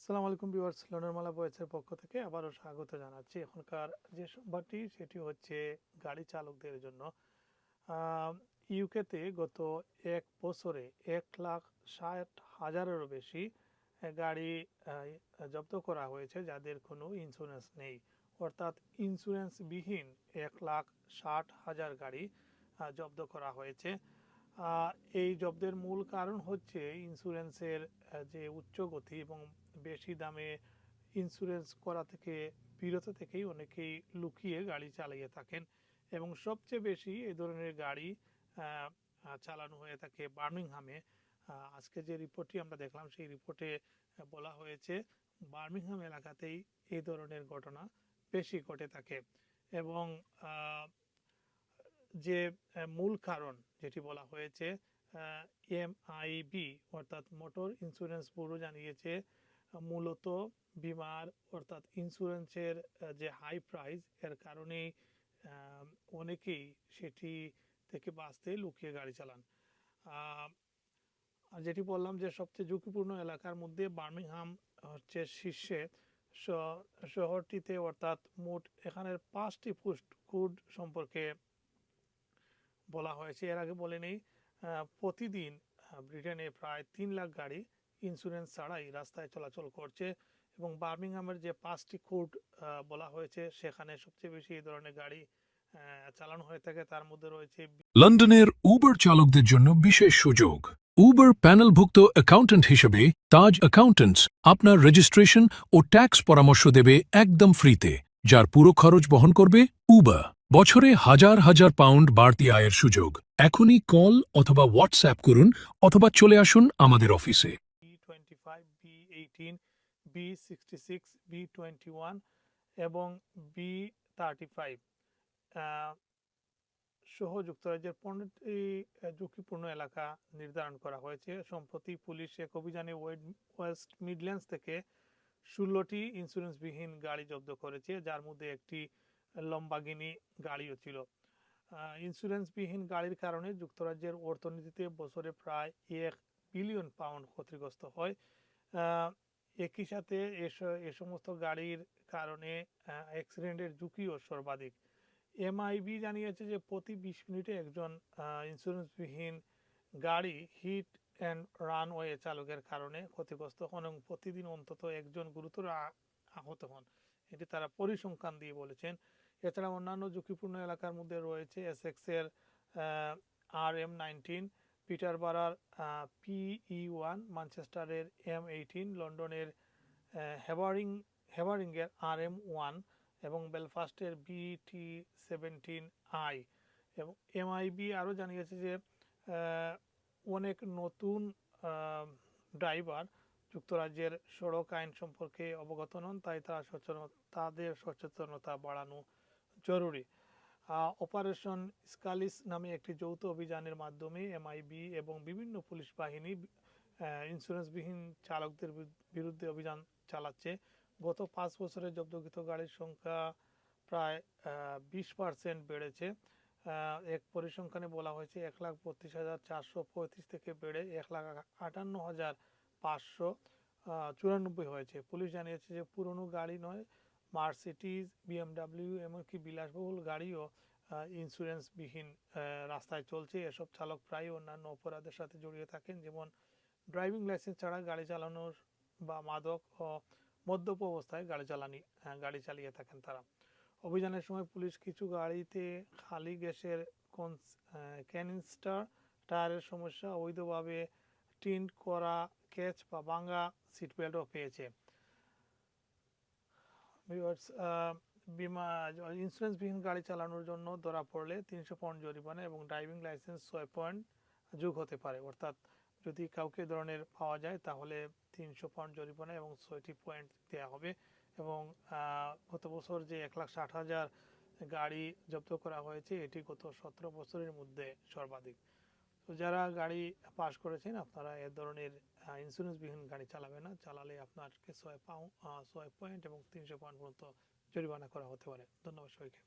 আসসালামু আলাইকুম ভিউয়ার্স, লোনারমালা বয়েজের পক্ষ থেকে আবারও স্বাগত জানাচ্ছি। এখনকার যে সংবাদটি সেটি হচ্ছে গাড়ি চালকদের জন্য। ইউকেতে গত 1 বছরে 1,60,000-এরও বেশি গাড়ি জব্দ করা হয়েছে যাদের কোনো ইন্স্যুরেন্স নেই, অর্থাৎ ইন্স্যুরেন্সবিহীন 1,60,000 গাড়ি জব্দ করা হয়েছে। এই জব্দের মূল কারণ হচ্ছে ইন্স্যুরেন্সের যে উচ্চ গতি এবং বেশি দামে ইন্স্যুরেন্স করা থেকে বিরত থেকেই অনেকেই লুকিয়ে গাড়ি চালিয়ে থাকেন এবং সবচেয়ে বেশি এই ধরনের গাড়ি চালানো হয়ে থাকে বার্মিংহামে। আজকে যে রিপোর্টটি আমরা দেখলাম সেই রিপোর্টে বলা হয়েছে বার্মিংহাম এলাকাতেই এই ধরনের ঘটনা বেশি ঘটে থাকে এবং যে মূল কারণ যেটি বলা হয়েছে, এমআইবি অর্থাৎ মোটর ইন্স্যুরেন্স ব্যুরো জানিয়েছে মূলত বিমার অর্থাৎ ইন্স্যুরেন্সের যে হাই প্রাইস এর কারণেই অনেকেই সেটি থেকে বাঁচতে লুকিয়ে গাড়ি চালান। যেটি বললাম যে সবচেয়ে ঝুঁকিপূর্ণ এলাকার মধ্যে বার্মিংহাম হচ্ছে শীর্ষে। শহরটিতে অর্থাৎ মোট এখানের 5টি কোড সম্পর্কে বলা হয়েছে। এর আগে বলে নেই, প্রতিদিন ব্রিটেনে প্রায় 3 লাখ গাড়ি ইন্স্যুরেন্স ছাড়াই রাস্তায় চলাচল করছে এবং বার্মিংহামের যে 5টি কোড বলা হয়েছে সেখানে সবচেয়ে বেশি এই ধরনের গাড়ি চালানো হয়ে থাকে। তার মধ্যে রয়েছে লন্ডনের উবার চালকদের জন্য বিশেষ সুযোগ। উবার প্যানেলভুক্ত অ্যাকাউন্ট্যান্ট হিসেবে তাজ অ্যাকাউন্ট্যান্টস আপনার রেজিস্ট্রেশন ও ট্যাক্স পরামর্শ দেবে একদম ফ্রিতে, যার পুরো খরচ বহন করবে উবার। বছরে হাজার হাজার পাউন্ড বাড়তি আয়ের সুযোগ। এখনই কল অথবা হোয়াটসঅ্যাপ করুন অথবা চলে আসুন আমাদের অফিসে। B25, B18, B66, B21 এবং B35 সহ যুক্তরাজ্যের 15টি ঝুঁকিপূর্ণ এলাকা নির্ধারণ করা হয়েছে। সম্প্রতি পুলিশ এক অভিযানে ওয়েস্ট মিডল্যান্ডস থেকে 16টি ইন্স্যুরেন্সবিহীন গাড়ি জব্দ করেছে, যার মধ্যে একটি লম্বাগিনি গাড়িও ছিল। ইন্স্যুরেন্সবিহীন গাড়ির কারণে যুক্তরাজ্যের অর্থনীতিতে বছরে প্রায় 1 বিলিয়ন পাউন্ড ক্ষতিগ্রস্ত হয়। একই সাথে এ সমস্ত গাড়ির কারণে অ্যাক্সিডেন্টের ঝুঁকিও সর্বাধিক। এমআইবি জানিয়েছে যে প্রতি 20 মিনিটে একজন ইন্স্যুরেন্সবিহীন গাড়ি হিট অ্যান্ড রানওয়ে চালকের কারণে ক্ষতিগ্রস্ত হন এবং প্রতিদিন অন্তত একজন গুরুতর আহত হন, এটি তারা পরিসংখ্যান দিয়ে বলেছেন। এছাড়া অন্যান্য ঝুঁকিপূর্ণ এলাকার মধ্যে রয়েছে এসেক্সের RM19, পিটারবারার PE1, ম্যানচেস্টারের M18, লন্ডনের হেভারিংয়ের RM1 এবং বেলফাস্টের BT17I। এবং এমআইবি আরও জানিয়েছে যে অনেক নতুন ড্রাইভার যুক্তরাজ্যের সড়ক আইন সম্পর্কে অবগত নন, তাই তাদের সচেতনতা বাড়ানো জরুরি। অপারেশন স্কালিস নামে একটি যৌথ অভিযানের মাধ্যমে এমআইবি এবং বিভিন্ন পুলিশ বাহিনী ইন্স্যুরেন্সবিহীন চালকদের বিরুদ্ধে অভিযান চালাচ্ছে। গত 5 বছরে জব্দকৃত গাড়ির সংখ্যা প্রায় 20% বেড়েছে। এক পরিসংখ্যানে বলা হয়েছে 1,32,435 থেকে বেড়ে 1,58,594 হয়েছে। পুলিশ জানিয়েছে যে পুরনো গাড়ি নয়, মার্সিডিজ, বিএমডাব্লিউ এমনকি বিলাসবহুল গাড়িও ইন্স্যুরেন্সবিহীন রাস্তায় চলছে। এসব চালক প্রায় অন্যান্য অপরাধের সাথে জড়িয়ে থাকেন, যেমন ড্রাইভিং লাইসেন্স ছাড়া গাড়ি চালানোর বা মাদক ও মদ্যপ অবস্থায় গাড়ি চালিয়ে থাকেন তারা। অভিযানের সময় পুলিশ কিছু গাড়িতে খালি গ্যাসের ক্যানিস্টার, টায়ারের সমস্যা, অবৈধভাবে টিন্ট করা ক্যাচ বা ভাঙা সিটবেল্টও পেয়েছে। ইন্স্যুরেন্সবিহীন গাড়ি চালানোর জন্য ধরা পড়লে 300 পাউন্ড জরিমানা এবং ড্রাইভিং লাইসেন্স 6 পয়েন্ট যোগ হতে পারে। অর্থাৎ যদি কাউকে ধরনের পাওয়া যায় তাহলে 300 পাউন্ড জরিমানা এবং 6টি পয়েন্ট দেওয়া হবে। এবং গত বছর যে 1,60,000 গাড়ি জব্দ করা হয়েছে এটি গত 17 বছরের মধ্যে সর্বাধিক। তো যারা গাড়ি পাস করেছেন আপনারা এ ধরনের ইন্স্যুরেন্সবিহীন গাড়ি চালাবেন না, চালালে আপনাকে 6 পয়েন্ট এবং 300 পাউন্ড পর্যন্ত জরিমানা করা হতে পারে। ধন্যবাদ সবাইকে।